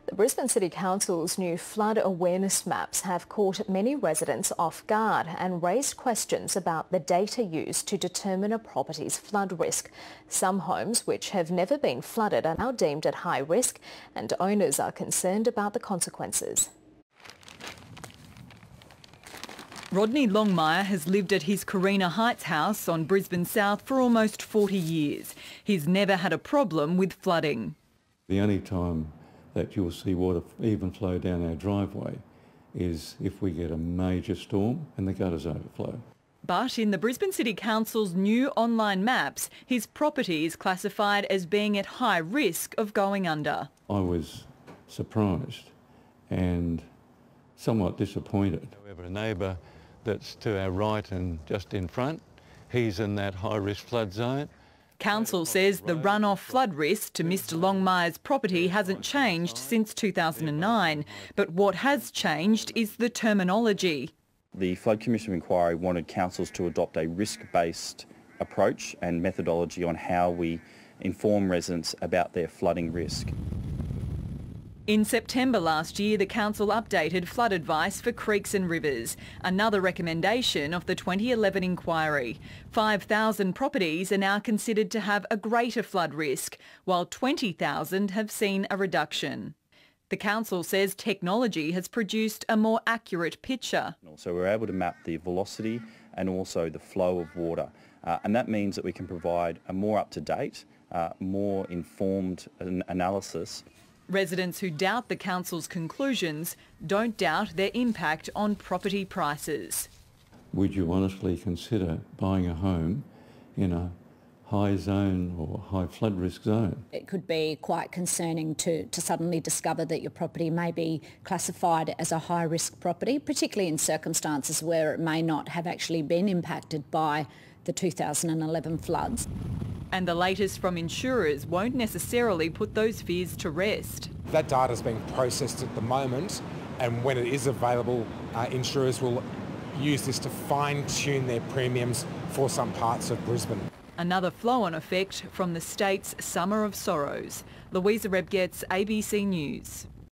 The Brisbane City Council's new flood awareness maps have caught many residents off guard and raised questions about the data used to determine a property's flood risk. Some homes which have never been flooded are now deemed at high risk, and owners are concerned about the consequences. Rodney Longmire has lived at his Carina Heights house on Brisbane South for almost 40 years. He's never had a problem with flooding. The only time that you'll see water even flow down our driveway is if we get a major storm and the gutters overflow. But in the Brisbane City Council's new online maps, his property is classified as being at high risk of going under. I was surprised and somewhat disappointed. However, a neighbour that's to our right and just in front, he's in that high-risk flood zone. Council says the runoff flood risk to Mr Longmire's property hasn't changed since 2009, but what has changed is the terminology. The Flood Commission of Inquiry wanted councils to adopt a risk-based approach and methodology on how we inform residents about their flooding risk. In September last year, the council updated flood advice for creeks and rivers, another recommendation of the 2011 inquiry. 5,000 properties are now considered to have a greater flood risk, while 20,000 have seen a reduction. The council says technology has produced a more accurate picture. So we're able to map the velocity and also the flow of water, and that means that we can provide a more up-to-date, more informed analysis. Residents who doubt the council's conclusions don't doubt their impact on property prices. Would you honestly consider buying a home in a high zone or high flood risk zone? It could be quite concerning to suddenly discover that your property may be classified as a high risk property, particularly in circumstances where it may not have actually been impacted by the 2011 floods. And the latest from insurers won't necessarily put those fears to rest. That data is being processed at the moment, and when it is available, insurers will use this to fine-tune their premiums for some parts of Brisbane. Another flow-on effect from the state's Summer of Sorrows. Louisa, Rebgetz, ABC News.